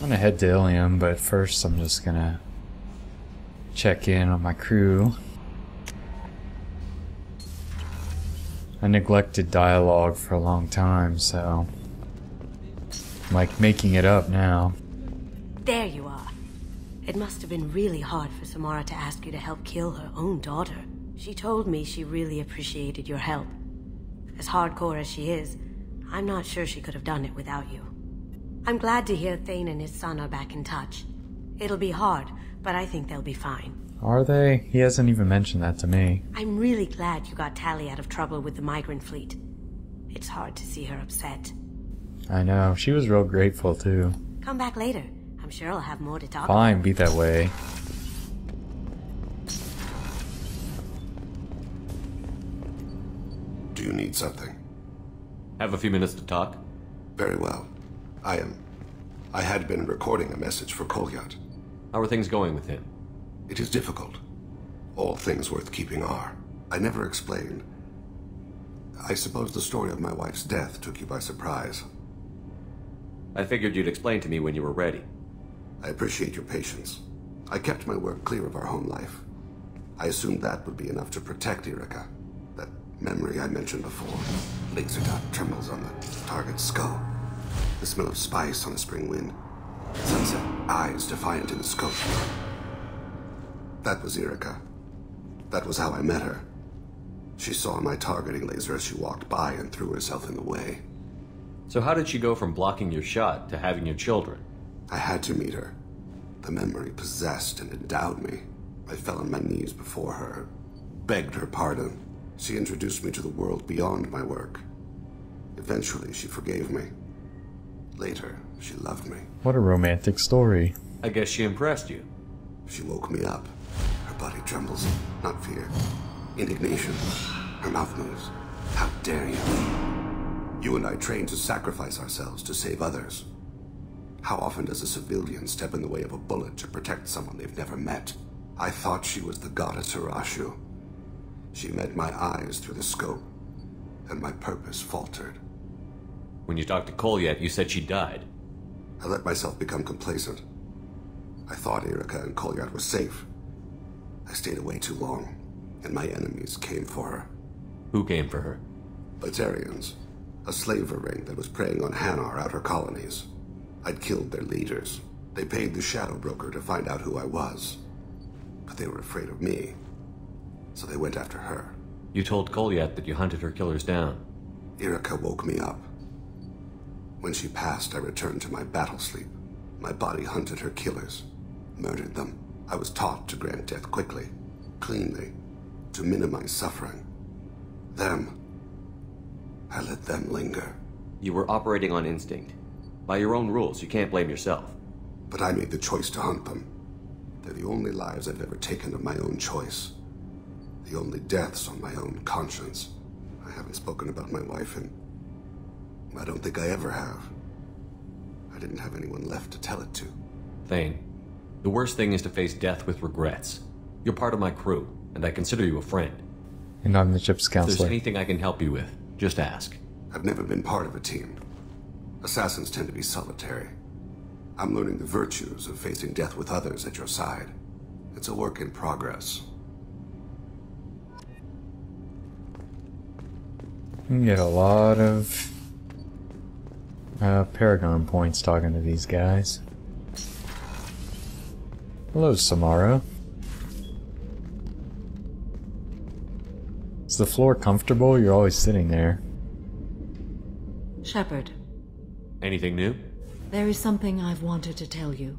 I'm gonna head to Illium, but first I'm just gonna check in on my crew. I neglected dialogue for a long time, so I'm like making it up now. There you are. It must have been really hard for Samara to ask you to help kill her own daughter. She told me she really appreciated your help. As hardcore as she is, I'm not sure she could have done it without you. I'm glad to hear Thane and his son are back in touch. It'll be hard, but I think they'll be fine. Are they? He hasn't even mentioned that to me. I'm really glad you got Tali out of trouble with the migrant fleet. It's hard to see her upset. I know. She was real grateful, too. Come back later. I'm sure I'll have more to talk Fine, about. be that way. Do you need something? Have a few minutes to talk? Very well. I had been recording a message for Kolyat. How are things going with him? It is difficult. All things worth keeping are. I never explained. I suppose the story of my wife's death took you by surprise. I figured you'd explain to me when you were ready. I appreciate your patience. I kept my work clear of our home life. I assumed that would be enough to protect Erica. That memory I mentioned before. Laser dot trembles on the target's skull. The smell of spice on a spring wind. Sunset eyes defiant in the scope. That was Erica. That was how I met her. She saw my targeting laser as she walked by and threw herself in the way. So how did she go from blocking your shot to having your children? I had to meet her. The memory possessed and endowed me. I fell on my knees before her, begged her pardon. She introduced me to the world beyond my work. Eventually, she forgave me. Later, she loved me. What a romantic story. I guess she impressed you. She woke me up. Her body trembles. Not fear. Indignation. Her mouth moves. How dare you? You and I trained to sacrifice ourselves to save others. How often does a civilian step in the way of a bullet to protect someone they've never met? I thought she was the goddess Hirashu. She met my eyes through the scope, and my purpose faltered. When you talked to Kolyat, you said she died. I let myself become complacent. I thought Erica and Kolyat were safe. I stayed away too long, and my enemies came for her. Who came for her? Batarians, a slaver ring that was preying on Hanar outer colonies. I'd killed their leaders. They paid the shadow broker to find out who I was. But they were afraid of me, so they went after her. You told Kolyat that you hunted her killers down. Erica woke me up. When she passed, I returned to my battle sleep. My body hunted her killers, murdered them. I was taught to grant death quickly, cleanly, to minimize suffering. I let them linger. You were operating on instinct. By your own rules, you can't blame yourself. But I made the choice to hunt them. They're the only lives I've ever taken of my own choice. The only deaths on my own conscience. I haven't spoken about my wife, and I don't think I ever have. I didn't have anyone left to tell it to. Thane, the worst thing is to face death with regrets. You're part of my crew, and I consider you a friend. And I'm the ship's If there's counselor. anything I can help you with, just ask. I've never been part of a team. Assassins tend to be solitary. I'm learning the virtues of facing death with others at your side. It's a work in progress. You can get a lot of Paragon points talking to these guys. Hello, Samara. Is the floor comfortable? You're always sitting there. Shepard, Anything new? there is something I've wanted to tell you.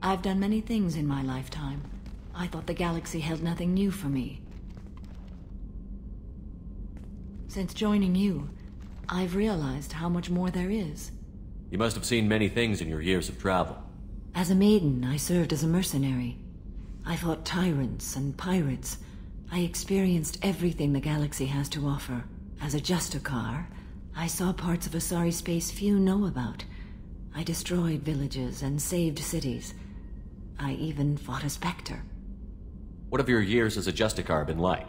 I've done many things in my lifetime. I thought the galaxy held nothing new for me. Since joining you, I've realized how much more there is. You must have seen many things in your years of travel. As a maiden, I served as a mercenary. I fought tyrants and pirates. I experienced everything the galaxy has to offer. As a Justicar, I saw parts of Asari space few know about. I destroyed villages and saved cities. I even fought a Spectre. What have your years as a Justicar been like?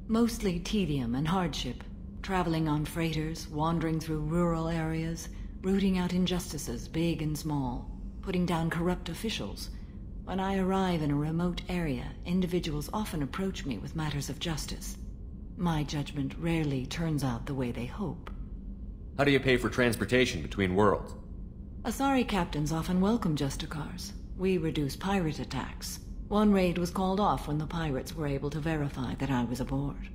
Mostly tedium and hardship. Traveling on freighters, wandering through rural areas, rooting out injustices, big and small, putting down corrupt officials. When I arrive in a remote area, individuals often approach me with matters of justice. My judgment rarely turns out the way they hope. How do you pay for transportation between worlds? Asari captains often welcome Justicars. We reduce pirate attacks. One raid was called off when the pirates were able to verify that I was aboard.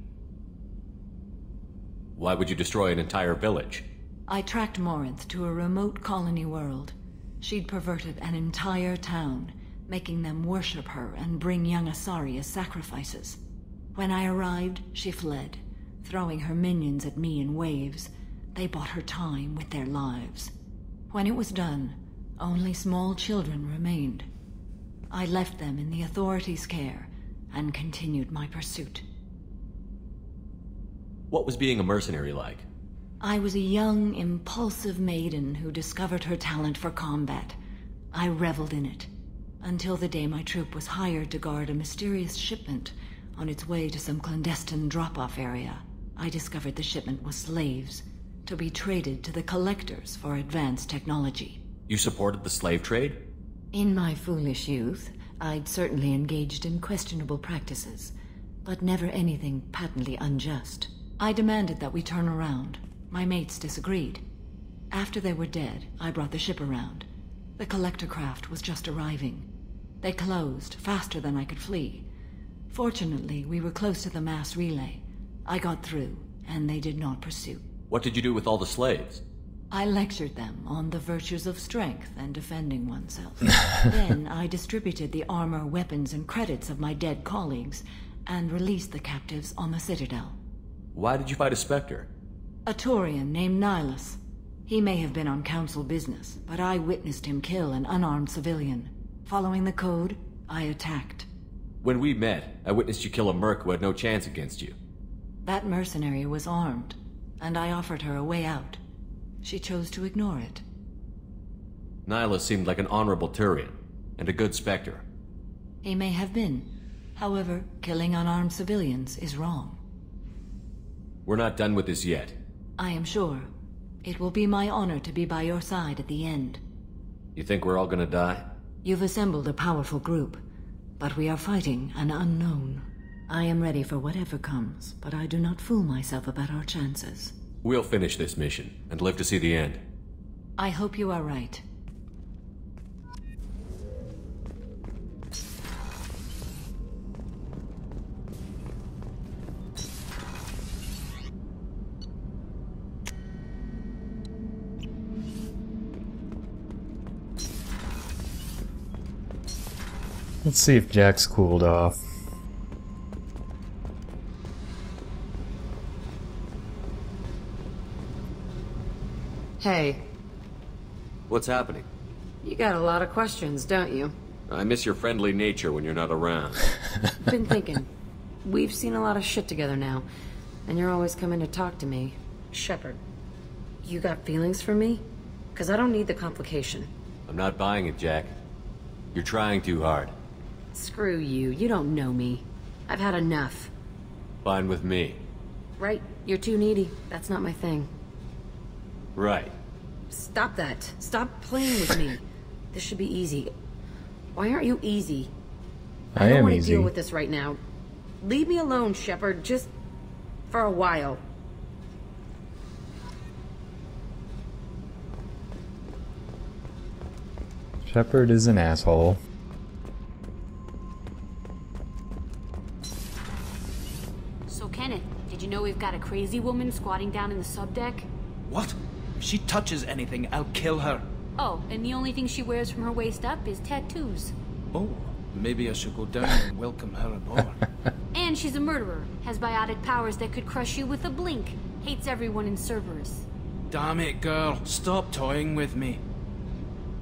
Why would you destroy an entire village? I tracked Morinth to a remote colony world. She'd perverted an entire town, making them worship her and bring young Asari as sacrifices. When I arrived, she fled, throwing her minions at me in waves. They bought her time with their lives. When it was done, only small children remained. I left them in the authorities' care and continued my pursuit. What was being a mercenary like? I was a young, impulsive maiden who discovered her talent for combat. I reveled in it, until the day my troop was hired to guard a mysterious shipment on its way to some clandestine drop-off area. I discovered the shipment was slaves, to be traded to the collectors for advanced technology. You supported the slave trade? In my foolish youth, I'd certainly engaged in questionable practices, but never anything patently unjust. I demanded that we turn around. My mates disagreed. After they were dead, I brought the ship around. The collector craft was just arriving. They closed faster than I could flee. Fortunately, we were close to the mass relay. I got through, and they did not pursue. What did you do with all the slaves? I lectured them on the virtues of strength and defending oneself. Then I distributed the armor, weapons, and credits of my dead colleagues, and released the captives on the Citadel. Why did you fight a Spectre? A Taurian named Nihilus. He may have been on council business, but I witnessed him kill an unarmed civilian. Following the code, I attacked. When we met, I witnessed you kill a merc who had no chance against you. That mercenary was armed, and I offered her a way out. She chose to ignore it. Nihilus seemed like an honorable Turian, and a good Spectre. He may have been. However, killing unarmed civilians is wrong. We're not done with this yet. I am sure. It will be my honor to be by your side at the end. You think we're all gonna die? You've assembled a powerful group, but we are fighting an unknown. I am ready for whatever comes, but I do not fool myself about our chances. We'll finish this mission, and live to see the end. I hope you are right. Let's see if Jack's cooled off. Hey, What's happening? you got a lot of questions, don't you? I miss your friendly nature when you're not around. Been thinking. We've seen a lot of shit together now, and you're always coming to talk to me. Shepard, you got feelings for me? 'Cause I don't need the complication. I'm not buying it, Jack. You're trying too hard. Screw you, you don't know me. I've had enough. Fine with me. Right, you're too needy. That's not my thing. Right. Stop that. Stop playing with me. This should be easy. Why aren't you easy? I don't am want to easy. deal with this right now. Leave me alone, Shepard, just for a while. Shepard is an asshole. So, Kenneth, did you know we've got a crazy woman squatting down in the subdeck? What? If she touches anything, I'll kill her. Oh, and the only thing she wears from her waist up is tattoos. Oh, maybe I should go down and welcome her aboard. And she's a murderer, has biotic powers that could crush you with a blink, hates everyone in Cerberus. Damn it, girl. Stop toying with me.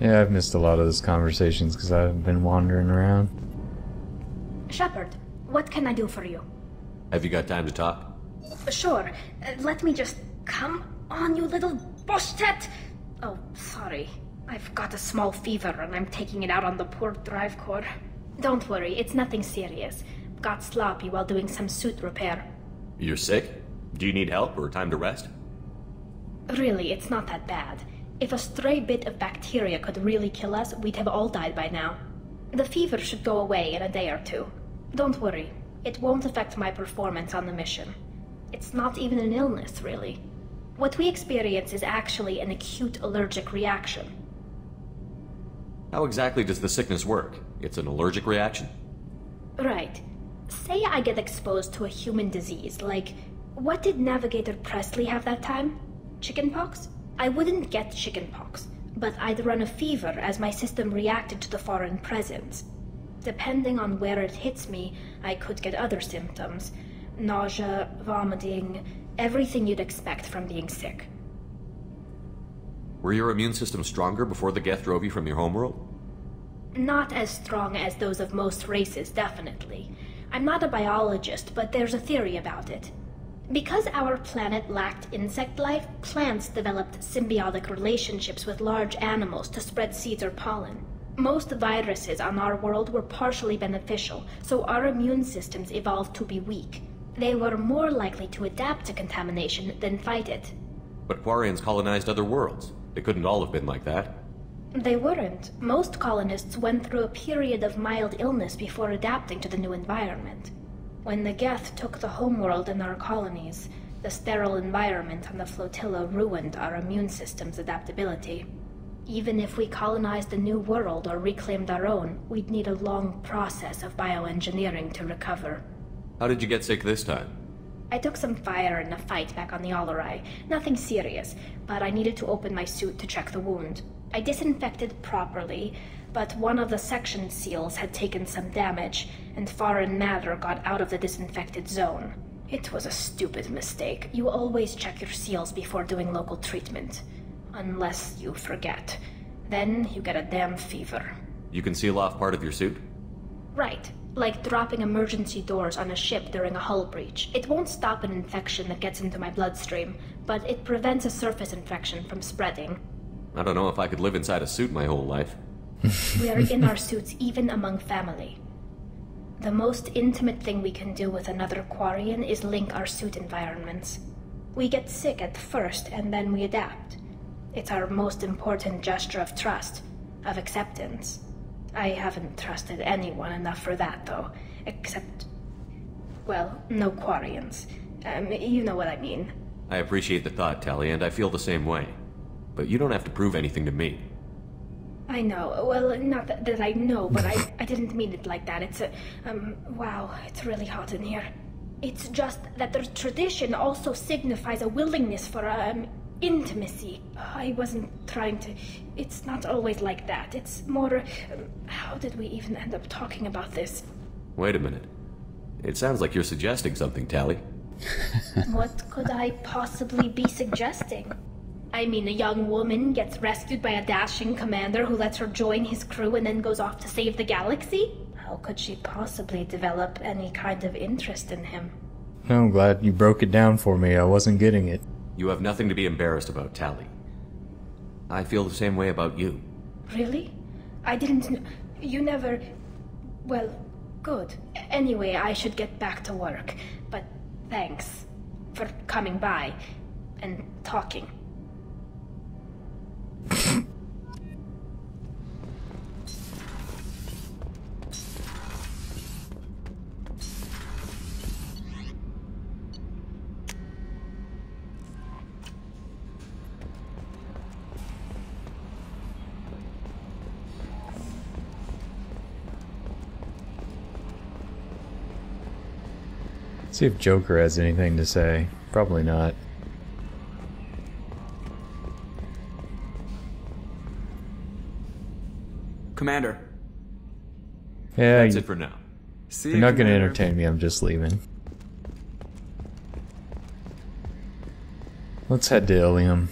Yeah, I've missed a lot of those conversations because I've been wandering around. Shepard, what can I do for you? Have you got time to talk? Sure. Let me just... Come on, you little bushtet! Oh, sorry. I've got a small fever and I'm taking it out on the poor drive core. Don't worry, it's nothing serious. Got sloppy while doing some suit repair. You're sick? Do you need help or time to rest? Really, it's not that bad. If a stray bit of bacteria could really kill us, we'd have all died by now. The fever should go away in a day or two. Don't worry, it won't affect my performance on the mission. It's not even an illness, really. What we experience is actually an acute allergic reaction. How exactly does the sickness work? It's an allergic reaction? Right. Say I get exposed to a human disease, like... What did Navigator Presley have that time? Chickenpox? I wouldn't get chickenpox, but I'd run a fever as my system reacted to the foreign presence. Depending on where it hits me, I could get other symptoms. Nausea, vomiting, everything you'd expect from being sick. Were your immune system stronger before the Geth drove you from your homeworld? Not as strong as those of most races, definitely. I'm not a biologist, but there's a theory about it. Because our planet lacked insect life, plants developed symbiotic relationships with large animals to spread seeds or pollen. Most viruses on our world were partially beneficial, so our immune systems evolved to be weak. They were more likely to adapt to contamination than fight it. But Quarians colonized other worlds. They couldn't all have been like that. They weren't. Most colonists went through a period of mild illness before adapting to the new environment. When the Geth took the homeworld in our colonies, the sterile environment on the flotilla ruined our immune system's adaptability. Even if we colonized a new world or reclaimed our own, we'd need a long process of bioengineering to recover. How did you get sick this time? I took some fire in a fight back on the Alarai. Nothing serious, but I needed to open my suit to check the wound. I disinfected properly, but one of the section seals had taken some damage, and foreign matter got out of the disinfected zone. It was a stupid mistake. You always check your seals before doing local treatment. Unless you forget. Then you get a damn fever. You can seal off part of your suit? Right. Like dropping emergency doors on a ship during a hull breach. It won't stop an infection that gets into my bloodstream, but it prevents a surface infection from spreading. I don't know if I could live inside a suit my whole life. We are in our suits even among family. The most intimate thing we can do with another Quarian is link our suit environments. We get sick at first, and then we adapt. It's our most important gesture of trust, of acceptance. I haven't trusted anyone enough for that, though. Except... well, no Quarians. You know what I mean. I appreciate the thought, Tali, and I feel the same way. But you don't have to prove anything to me. I know. Well, not that I know, but I didn't mean it like that. It's wow, it's really hot in here. It's just that the tradition also signifies a willingness for, intimacy. I wasn't trying to... It's not always like that. It's more... how did we even end up talking about this? Wait a minute. It sounds like you're suggesting something, Tali. What could I possibly be suggesting? I mean, a young woman gets rescued by a dashing commander who lets her join his crew and then goes off to save the galaxy? How could she possibly develop any kind of interest in him? I'm glad you broke it down for me. I wasn't getting it. You have nothing to be embarrassed about, Tali. I feel the same way about you. Really? I didn't know... You never... Well, good. Anyway, I should get back to work. But thanks for coming by and talking. See if Joker has anything to say. Probably not. Commander. Yeah, That's it for now. See you're you, not going to Commander. entertain me. I'm just leaving. Let's head to Illium.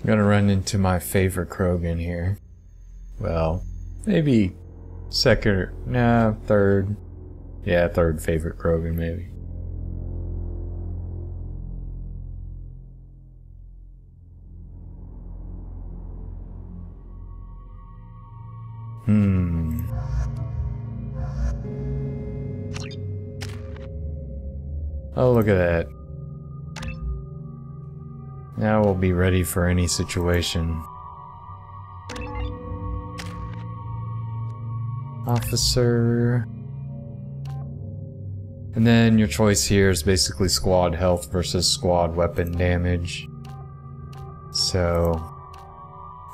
I'm gonna run into my favorite Krogan here. Well, maybe second, no, third. Yeah, third favorite Krogan, maybe. Oh, look at that. Now we'll be ready for any situation. Officer. And then your choice here is basically squad health versus squad weapon damage. So,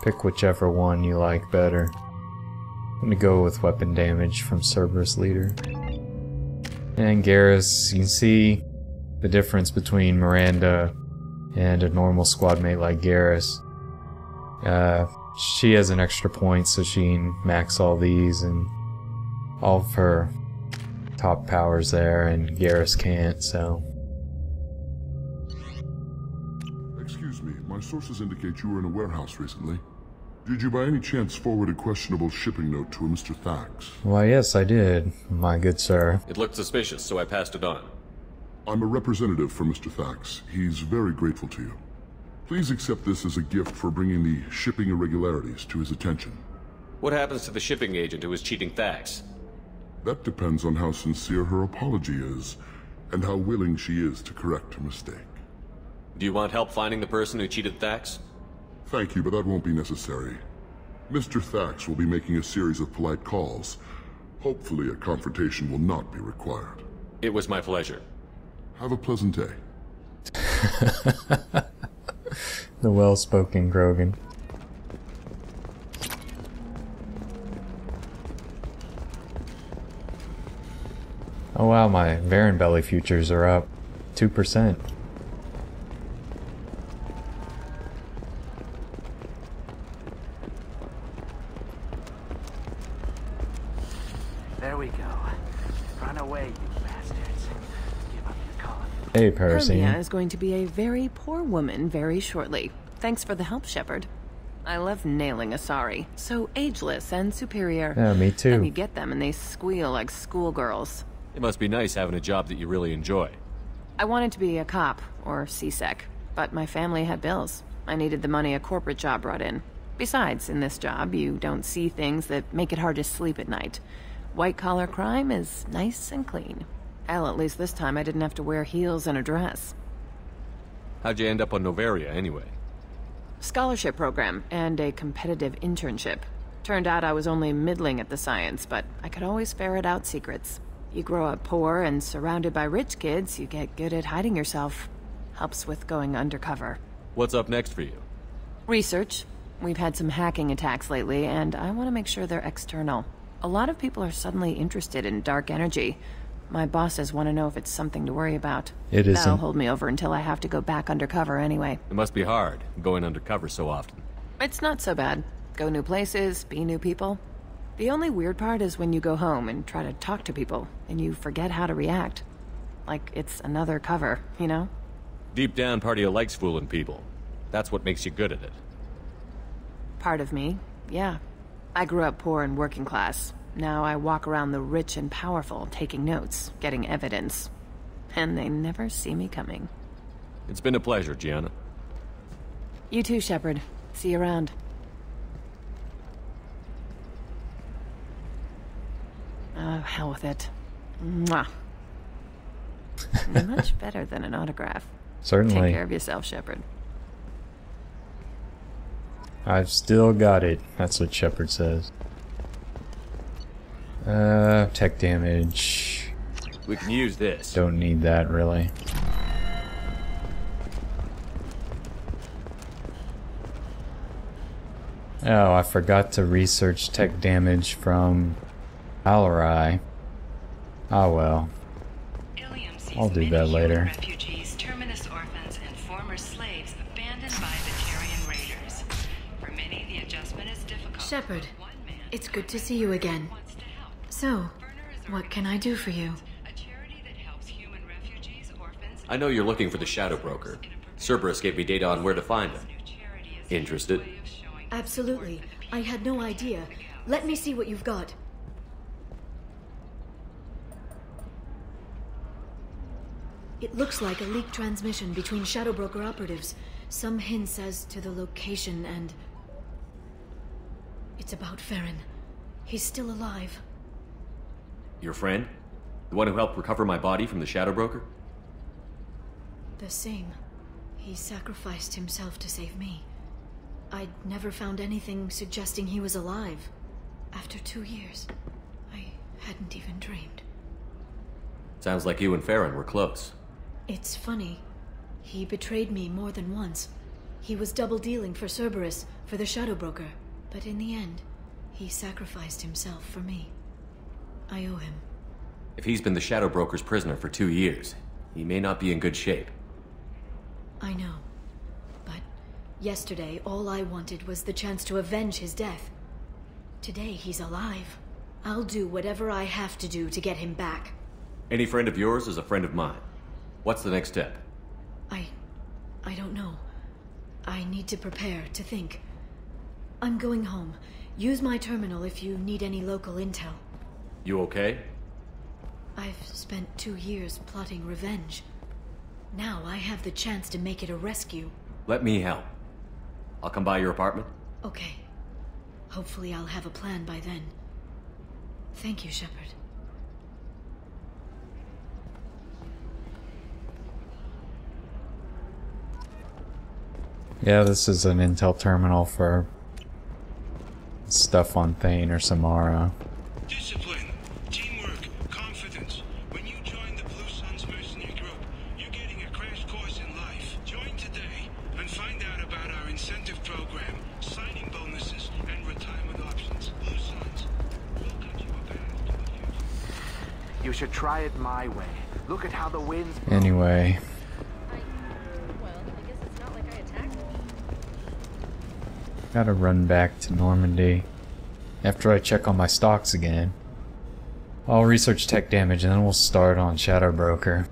pick whichever one you like better. I'm gonna go with weapon damage from Cerberus Leader. And Garrus, you can see the difference between Miranda and a normal squad mate like Garrus. She has an extra point, so she can max all these and all of her top powers there, and Garrus can't, so. Excuse me, my sources indicate you were in a warehouse recently. Did you by any chance forward a questionable shipping note to a Mr. Thax? Why, yes, I did, my good sir. It looked suspicious, so I passed it on. I'm a representative for Mr. Thax. He's very grateful to you. Please accept this as a gift for bringing the shipping irregularities to his attention. What happens to the shipping agent who was cheating Thax? That depends on how sincere her apology is, and how willing she is to correct her mistake. Do you want help finding the person who cheated Thax? Thank you, but that won't be necessary. Mr. Thax will be making a series of polite calls. Hopefully a confrontation will not be required. It was my pleasure. Have a pleasant day. The well-spoken Krogan. Oh wow, my Varen Belly futures are up 2%. There we go. Run away, you bastards. Give up your cause. Hey, Parasini. Hermia is going to be a very poor woman very shortly. Thanks for the help, Shepard. I love nailing Asari. So ageless and superior. Yeah, me too. And you get them and they squeal like schoolgirls. It must be nice having a job that you really enjoy. I wanted to be a cop, or CSEC, but my family had bills. I needed the money a corporate job brought in. Besides, in this job, you don't see things that make it hard to sleep at night. White-collar crime is nice and clean. Hell, at least this time I didn't have to wear heels and a dress. How'd you end up on Novaria, anyway? Scholarship program and a competitive internship. Turned out I was only middling at the science, but I could always ferret out secrets. You grow up poor and surrounded by rich kids, you get good at hiding yourself. Helps with going undercover. What's up next for you? Research. We've had some hacking attacks lately, and I want to make sure they're external. A lot of people are suddenly interested in dark energy. My bosses want to know if it's something to worry about. It isn't. That'll hold me over until I have to go back undercover anyway. It must be hard, going undercover so often. It's not so bad. Go new places, be new people. The only weird part is when you go home and try to talk to people, and you forget how to react. Like it's another cover, you know? Deep down, part of you likes fooling people. That's what makes you good at it. Part of me, yeah. I grew up poor and working class. Now I walk around the rich and powerful, taking notes, getting evidence. And they never see me coming. It's been a pleasure, Gianna. You too, Shepard. See you around. Oh, hell with it. Mwah. Much better than an autograph. Certainly. Take care of yourself, Shepard. I've still got it. That's what Shepard says. Tech damage. We can use this. Don't need that, really. Oh, I forgot to research tech damage from Alarai. Oh well. I'll do that later. Refugees, terminus orphans, and former slaves abandoned by the Tarian raiders. For many, the adjustment is difficult. Shepard, it's good to see you again. So, what can I do for you? I know you're looking for the Shadow Broker. Cerberus gave me data on where to find him. Interested? Absolutely. I had no idea. Let me see what you've got. It looks like a leaked transmission between Shadow Broker operatives. Some hints as to the location and... It's about Farron. He's still alive. Your friend? The one who helped recover my body from the Shadow Broker? The same. He sacrificed himself to save me. I'd never found anything suggesting he was alive. After 2 years, I hadn't even dreamed. Sounds like you and Farron were close. It's funny. He betrayed me more than once. He was double-dealing for Cerberus, for the Shadow Broker. But in the end, he sacrificed himself for me. I owe him. If he's been the Shadow Broker's prisoner for 2 years, he may not be in good shape. I know. But yesterday, all I wanted was the chance to avenge his death. Today, he's alive. I'll do whatever I have to do to get him back. Any friend of yours is a friend of mine. What's the next step? I don't know. I need to prepare, to think. I'm going home. Use my terminal if you need any local intel. You okay? I've spent 2 years plotting revenge. Now I have the chance to make it a rescue. Let me help. I'll come by your apartment. Okay. Hopefully I'll have a plan by then. Thank you, Shepard. Yeah, this is an intel terminal for stuff on Thane or Samara. Discipline, teamwork, confidence. When you join the Blue Suns mercenary group, you're getting a crash course in life. Join today and find out about our incentive program, signing bonuses, and retirement options. Blue Suns, we'll cut you a path to the future. You should try it my way. Look at how the winds blow. Anyway. Gotta run back to Normandy. After I check on my stocks again. I'll research tech damage and then we'll start on Shadow Broker.